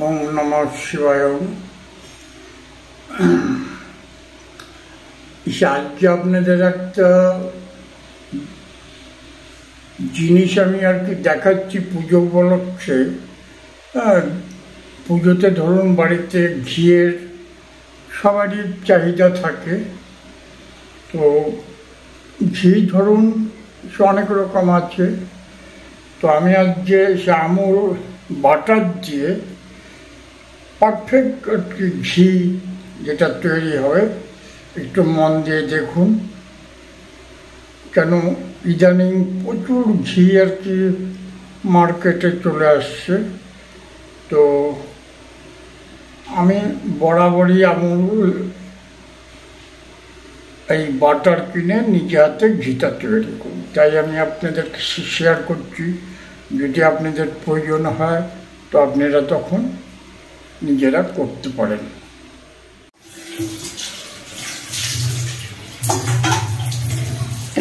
ওম নমঃ শিবায়। আজকে আপনাদের একটা জিনিস আমি আর কি দেখাচ্ছি। পুজো উপলক্ষে পুজোতে ধরুন বাড়িতে ঘিয়ের সবারই চাহিদা থাকে, তো ঘি ধরুন অনেক রকম আছে। তো আমি আজকে সে আমুল বাটার দিয়ে পারফেক্ট আর কি ঘি যেটা তৈরি হয়, একটু মন দিয়ে দেখুন। কেন ইদানিং প্রচুর ঘি আর কি মার্কেটে চলে আসছে, তো আমি বরাবরই আমুল এই বাটার কিনে নিজে হাতে ঘিটা তৈরি করি, তাই আমি আপনাদেরকে শেয়ার করছি। যদি আপনাদের প্রয়োজন হয় তো আপনারা তখন নিজেরা করতে পারেন।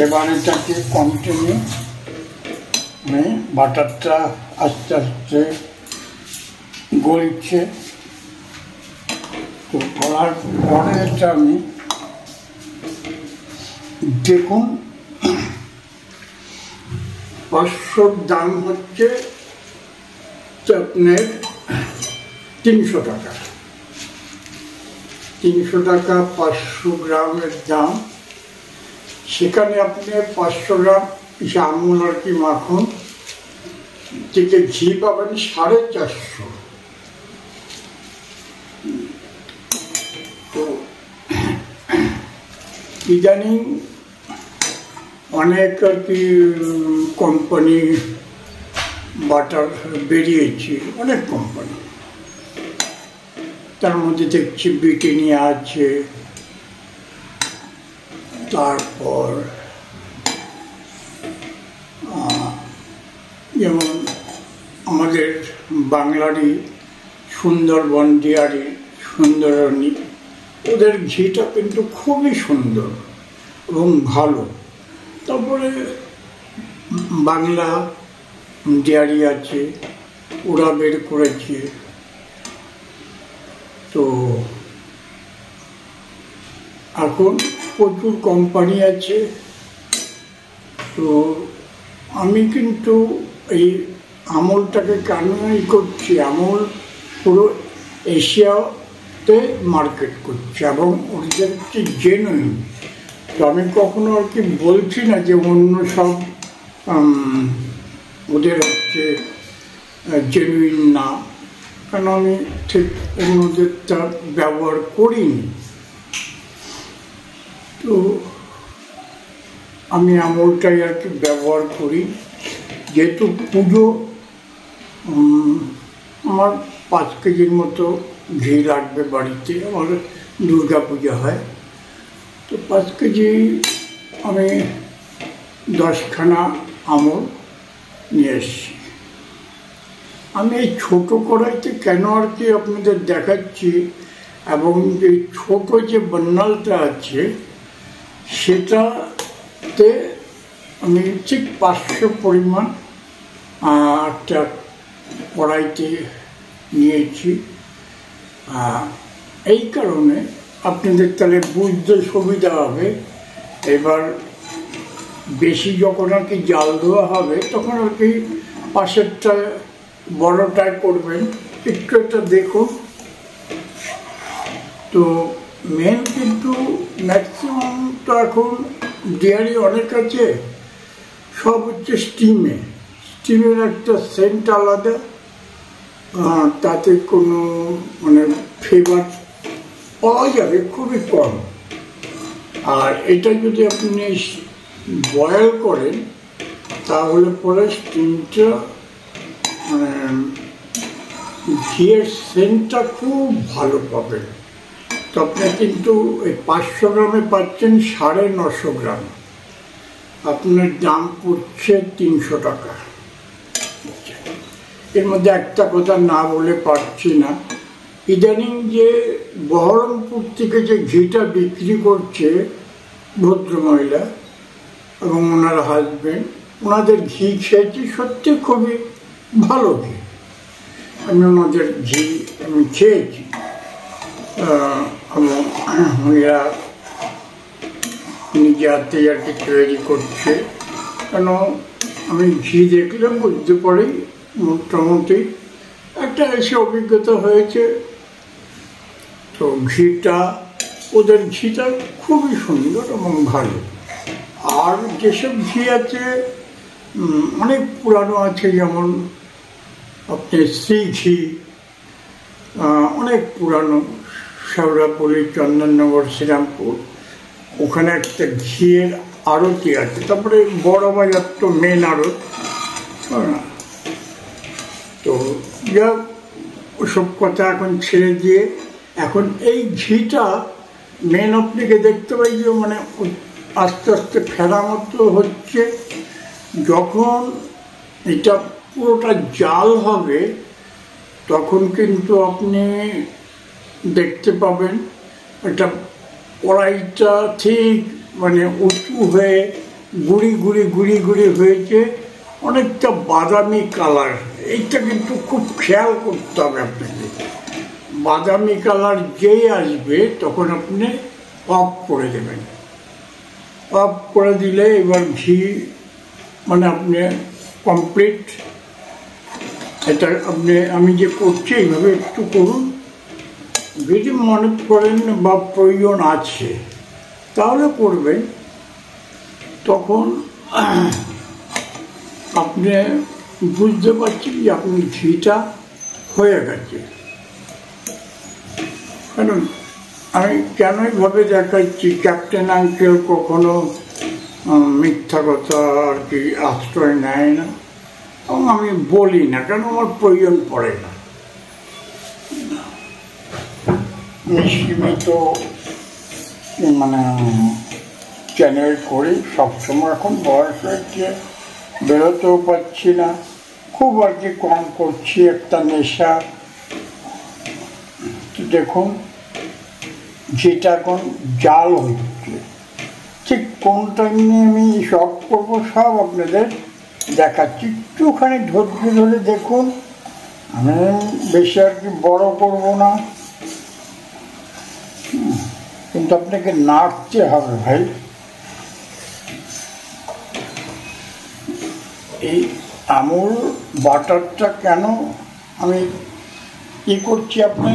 এবার এটাকে কন্টিনিউ বাটারটা আস্তে আস্তে গলছে, তো গলার পরে এটা আমি দেখুন 500 দাম হচ্ছে আপনার 300 টাকা। 300 টাকা 500 গ্রামের দাম। সেখানে আপনি 500 গ্রাম আমুল আর কি মাখন থেকে ঘি পাবেন 450। তো ইদানিং অনেক আর কি কোম্পানি বাটার বেরিয়েছে, অনেক কোম্পানি। তার মধ্যে দেখছি ব্রিটানিয়া আছে, তারপর যেমন আমাদের বাংলারই সুন্দরবন ডেয়ারি, সুন্দরনী, ওদের ঘিটা কিন্তু খুবই সুন্দর এবং ভালো। তারপরে বাংলা ডেয়ারি আছে, ওরা বের করেছে। তো এখন প্রচুর কোম্পানি আছে। তো আমি কিন্তু এই আমুলটাকে কেনই করছি, আমুল পুরো এশিয়াতে মার্কেট করছে এবং ওদের হচ্ছে জেনুইন। তো আমি কখনো আর কি বলছি না যে অন্য সব ওদের হচ্ছে জেনুইন না, কারণ আমি ঠিক অন্যদেরটা ব্যবহার করিনি। তো আমি আমুলটাই আর কি ব্যবহার করি। যেহেতু পুজো আমার 5 কেজির মতো ঘি লাগবে বাড়িতে, আমার দুর্গা পূজা হয়। তো 5 কেজি আমি 10খানা আমুল নিয়ে এসছি। আমি এই ছোটো কড়াইতে কেন আর কি আপনাদের দেখাচ্ছি, এবং যে ছোটো যে বান্নালটা আছে সেটাতে আমি ঠিক 500 পরিমাণ একটা কড়াইতে নিয়েছি। এই কারণে আপনাদের তাহলে বুঝতে সুবিধা হবে। এবার বেশি যখন আর কি জাল দেওয়া হবে তখন আর কি পাশেরটা বড়টায় করবেন। একটু একটা দেখুন। তো মেন কিন্তু ম্যাক্সিমাম তো এখন ডেয়ারি অনেক আছে, সব হচ্ছে স্টিমের একটা সেন্ট আলাদা, তাতে কোনো ফ্লেভার পাওয়া যাবে খুবই কম। আর এটা যদি আপনি বয়েল করেন তাহলে পরে স্টিমটা ঘিয়ের সেন্টটা খুব ভালো পাবেন। তো আপনি কিন্তু এই 500 গ্রামে পাচ্ছেন 950 গ্রাম, আপনার দাম পড়ছে 300 টাকা। এর মধ্যে একটা কথা না বলে পারছি না, ইদানিং যে বহরমপুর থেকে যে ঘিটা বিক্রি করছে ভদ্রমহিলা এবং ওনার হাজবেন্ড, ওনাদের ঘি খেয়েছি, সত্যি খুবই ভালো ঘি। আমি ওনাদের ঘি আমি খেয়েছি, এবং উনিরা নিজে হাতে আর কি তৈরি করছে। কেন আমি ঘি দেখলাম, বুঝতে পারি মোটামুটি একটা এসে অভিজ্ঞতা হয়েছে। তো ঘিটা, ওদের ঘিটা খুবই সুন্দর এবং ভালো। আর যেসব ঘি আছে অনেক পুরানো আছে, যেমন আপনি শ্রী ঘি, অনেক পুরানো, শেওড়াপল্লী, চন্দননগর, শ্রীরামপুর, ওখানে একটা ঘিয়ের আড়তি আছে। তারপরে বড় বাজার তো মেন আড়ত, তো যা ওসব কথা এখন ছেড়ে দিয়ে এখন এই ঘিটা মেন আপনাকে দেখতে পাই যে মানে আস্তে আস্তে ফেরা মতো হচ্ছে। যখন এটা পুরোটা জাল হবে তখন কিন্তু আপনি দেখতে পাবেন একটা কড়াইটা ঠিক মানে উঁচু হয়ে গুড়ি গুড়ি গুড়ি গুড়ি হয়েছে, অনেকটা বাদামি কালার। এইটা কিন্তু খুব খেয়াল করতে হবে আপনাকে। বাদামি কালার যেই আসবে তখন আপনি অফ করে দেবেন। অফ করে দিলে এবার ঘি মানে আপনি কমপ্লিট। এটা আপনি আমি যে করছি এইভাবে একটু করুন। যদি মনে করেন বা প্রয়োজন আছে তাহলে করবেন, তখন আপনি বুঝতে পারছেন যে আপনার ঘিটা হয়ে গেছে। কারণ আমি কেন এইভাবে দেখাচ্ছি, ক্যাপ্টেন আঙ্কেল কখনো মিথ্যা কথা আর কি আশ্রয় নেয় না, এবং আমি বলি না, কেন আমার প্রয়োজন পড়ে না। নিশ্চিত মানে চ্যানেল করি সবসময়। এখন বয়স হয়েছে, বেরোতেও পারছি না, খুব আর কি কম করছি, একটা নেশা। দেখুন যেটা এখন জাল হচ্ছে, ঠিক কোন টাইমে আমি সব করবো সব আপনাদের দেখাচ্ছি। একটুখানি ধৈর্য ধরে দেখুন, আমি বেশি আর কি বড় করবো না, কিন্তু আপনাকে নাড়তে হবে ভাই। এই আমুল বাটারটা কেন আমি কি করছি, আপনি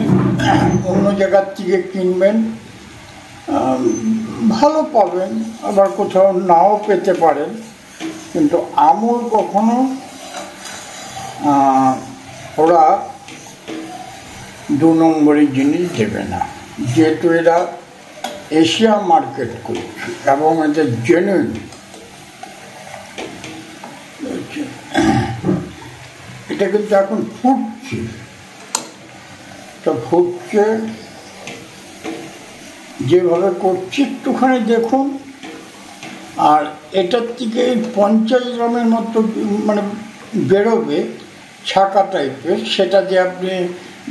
অন্য জায়গার থেকে কিনবেন, ভালো পাবেন, আবার কোথাও নাও পেতে পারেন, কিন্তু আমুল কখনো ওরা 2 নম্বরের জিনিস দেবে না, যেহেতু এরা এশিয়া মার্কেট করছে এবং এদের জেনুইন। এটা কিন্তু এখন ফুটছে, তো ফুটছে যেভাবে করছি একটুখানি দেখুন। আর এটার থেকে 50 গ্রামের মতো মানে বেরোবে ছাকা টাইপের, সেটা দিয়ে আপনি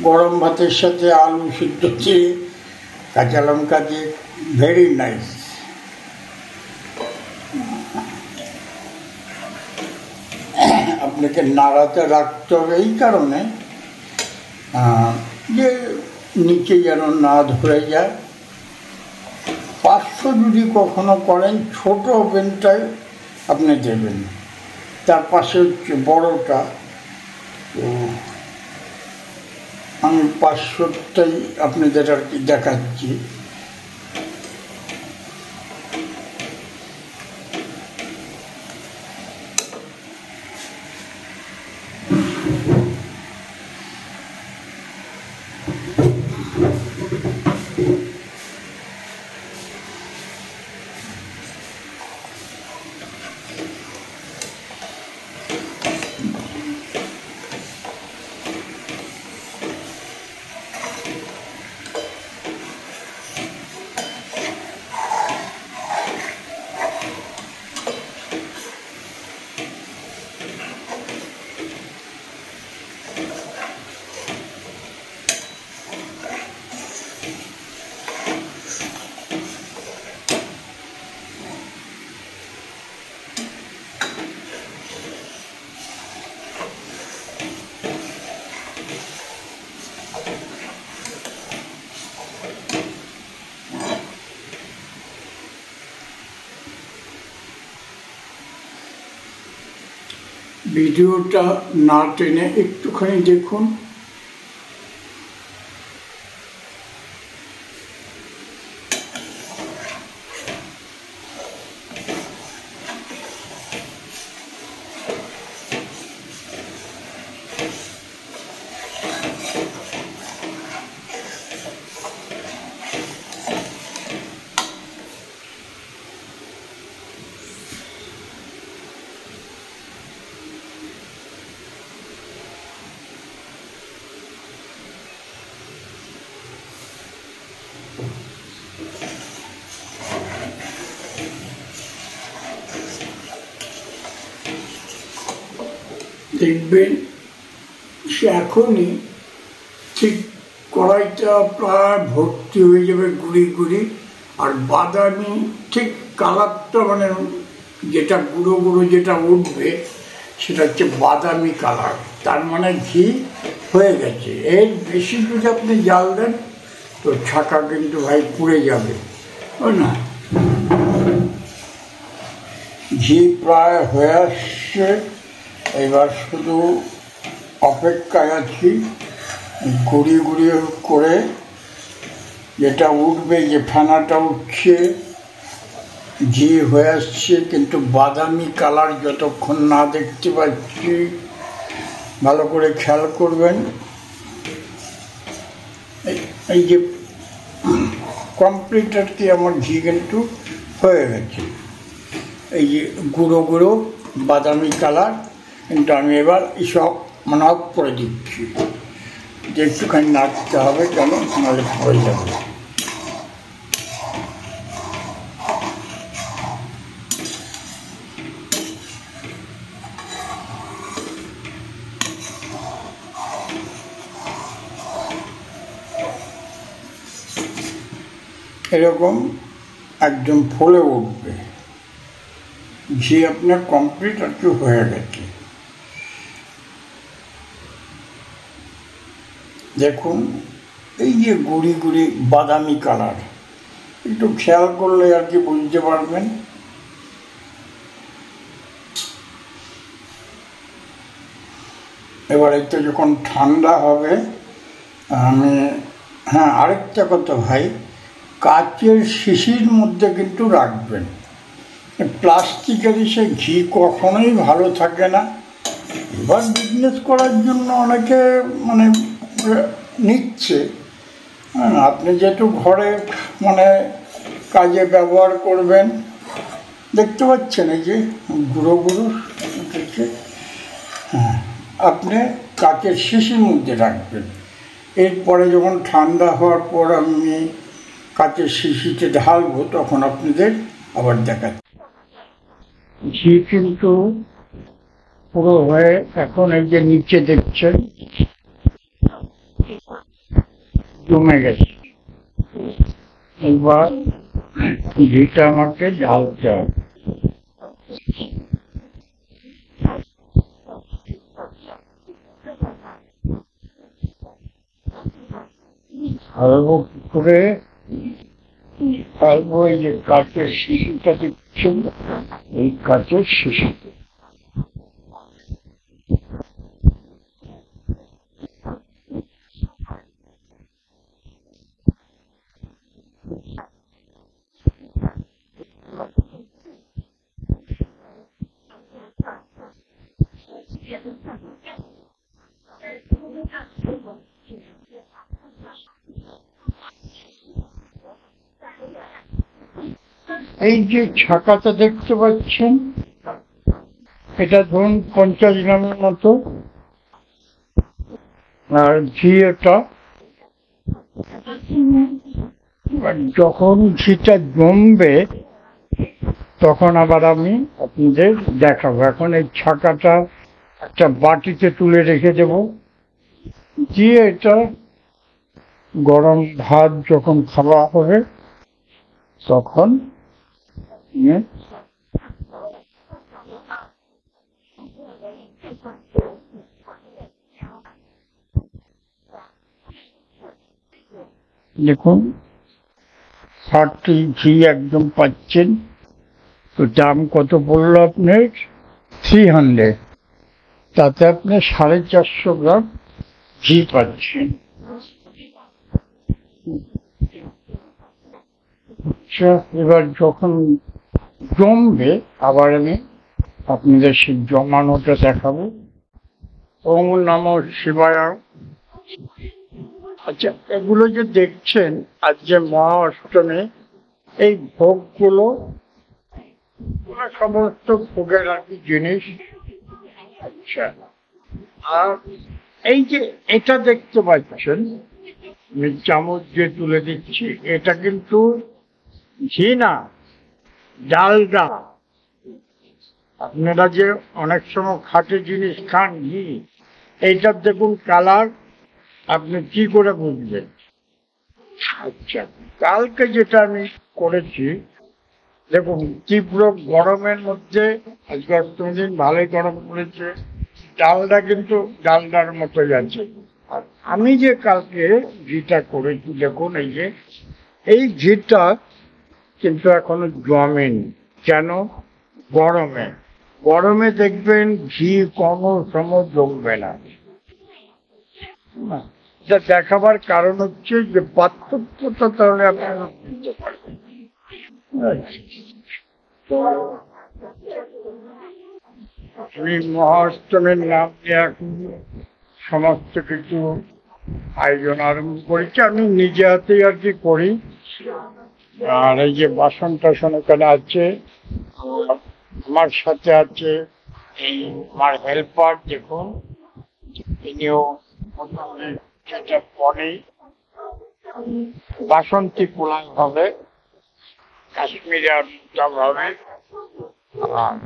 গরম ভাতের সাথে আলু সিদ্ধ দিয়ে কাঁচা লঙ্কা দিয়ে ভেরি নাইস। আপনাকে নাড়াতে রাখতে হবে এই কারণে যে নিচে যেন না ধরে যায়। 500 যদি কখনো করেন ছোট ওভেনটাই আপনি দেবেন, তার পাশে হচ্ছে বড়টা। তো আমি 500টাই আপনাদের আর কি দেখাচ্ছি। ভিডিওটা না টেনে একটুখানি দেখুন। দেখবেন সে এখনই ঠিক কড়াইটা প্রায় ভর্তি হয়ে যাবে গুঁড়ি গুঁড়ি, আর বাদামি ঠিক কালারটা মানে যেটা গুঁড়ো গুঁড়ো যেটা উঠবে সেটা হচ্ছে বাদামি কালার, তার মানে ঘি হয়ে গেছে। এর বেশি যদি আপনি জাল দেন তো ছাকা কিন্তু ভাই পুড়ে যাবে, তাই না? ঘি প্রায় হয়ে আসছে, এবার শুধু অপেক্ষায় আছি গুঁড়ি গুঁড়ি করে যেটা উঠবে, যে ফেনাটা উঠছে, ঘি হয়ে আসছে, কিন্তু বাদামি কালার যতক্ষণ না দেখতে পাচ্ছি, ভালো করে খেয়াল করবেন। এই যে কমপ্লিট আর কি আমার ঘি কিন্তু হয়ে গেছে, এই যে গুঁড়ো গুঁড়ো বাদামি কালার, কিন্তু আমি এবার এসব মানে অফ করে দিচ্ছি, যে একটুখানি নাড়তে হবে, কেন নাহলে পড়ে যাবে। এরকম একদম ফুলে উঠবে, ঘি আপনার কমপ্লিট আর কি হয়ে গেছে। দেখুন এই যে গুঁড়ি গুঁড়ি বাদামি কালার, একটু খেয়াল করলে আর কি বুঝতে পারবেন। এবার একটু যখন ঠান্ডা হবে, আমি হ্যাঁ আরেকটা কথা ভাই, কাচের শিশির মধ্যে কিন্তু রাখবেন, প্লাস্টিকের সে ঘি কখনোই ভালো থাকে না। এবার বিজনেস করার জন্য অনেকে মানে নিচ্ছে, আপনি যেহেতু ঘরে মানে কাজে ব্যবহার করবেন, দেখতে পাচ্ছেন এই যে গুঁড়ো গুঁড়ো উঠেছে, হ্যাঁ আপনি কাচের শিশির মধ্যে রাখবেন। এরপরে যখন ঠান্ডা হওয়ার পর আমি কাচের শিশিতে ঢালবো, তখন আপনাদের আবার দেখাচ্ছি। ঘি কিন্তু পুরো হয়ে এখন এই যে নিচে দেখছেন জমে গেছে, এবার ঘিটা আমাকে ঢালতে হবে। ঢালবো কি করে? ঢালবো এই যে কাচের শিশিটা দেখছেন, এই কাচের শিশিতে। এই যে ছাকাটা দেখতে পাচ্ছেন, এটা ধরুন 50 গ্রামের মতো, আর ঘি এটা। যখন ঘিটা জমবে তখন আবার আমি আপনাদের দেখাবো। এখন এই ছাকাটা একটা বাটিতে তুলে রেখে দেব, দিয়ে এটা গরম ভাত যখন খাওয়া হবে তখন দেখুন খাঁটি ঘি একদম পাচ্ছেন। তো দাম কত পড়লো আপনার? 300। তাতে আপনি 450 গ্রাম ঘি পাচ্ছেন। আচ্ছা, এবার যখন জমবে আবার আমি আপনাদের সেই জমানোটা দেখাবো। ওম নমঃ শিবায়। আচ্ছা, এগুলো যে দেখছেন আজ যে মহা অষ্টমী, এই ভোগগুলো সমস্ত ভোগের আর কি জিনিস। আচ্ছা, আর এই যে এটা দেখতে পাচ্ছেন, আমি চামচ যে তুলে দিচ্ছি, এটা কিন্তু ঘি না, ডালডা। আপনারা যে অনেক সময় খাঁটি জিনিস খান ঘি, এইটার দেখুন কালার, আপনি কি করে বুঝবেন? আচ্ছা, কালকে যেটা আমি করেছি, দেখুন তীব্র গরমের মধ্যে আজকে অষ্টমী দিন ভালোই গরম পড়েছে, ডালটা কিন্তু ডালডার মতোই আছে। আর আমি যে কালকে ঘিটা করেছি, দেখুন এই ঘিটা কিন্তু এখনো জমেনি। কেন? গরমে। গরমে দেখবেন ঘি কোনো সময় জমবে না। এটা দেখাবার কারণ হচ্ছে যে পার্থক্যটা তাহলে আপনারা বুঝতে পারবেন। তো আমি মহাষ্টমীর নাম নিয়ে এখন সমস্ত কিছু আয়োজন আরম্ভ করেছি, আমি নিজে হাতেই আর কি করি। আর এই যে বাসন টাসন এখানে আছে, আমার সাথে আছে এই আমার হেল্পার, দেখুন ইনিও যেটা পরে বাসন্তী পোলাও হবে, কাশ্মীরি আলুর হবে, আর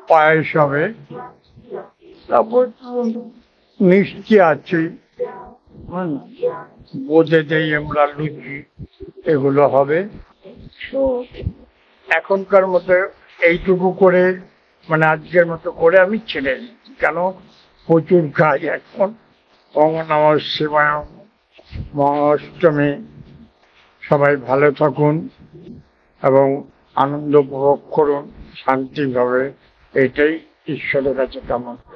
পায়েস হবে, তারপর মিষ্টি আছে, বোঁদে দেই আমরা লুচি, এগুলো হবে। তো এখনকার মতো এইটুকু করে, মানে আজকের মতো করে আমি ছেড়ে দিচ্ছি, কেন প্রচুর কাজ এখন। ওম নমঃ শিবায়। মহাষ্টমী, সবাই ভালো থাকুন এবং আনন্দ উপভোগ করুন শান্তিভাবে, এটাই ঈশ্বরের কাছে কামনা।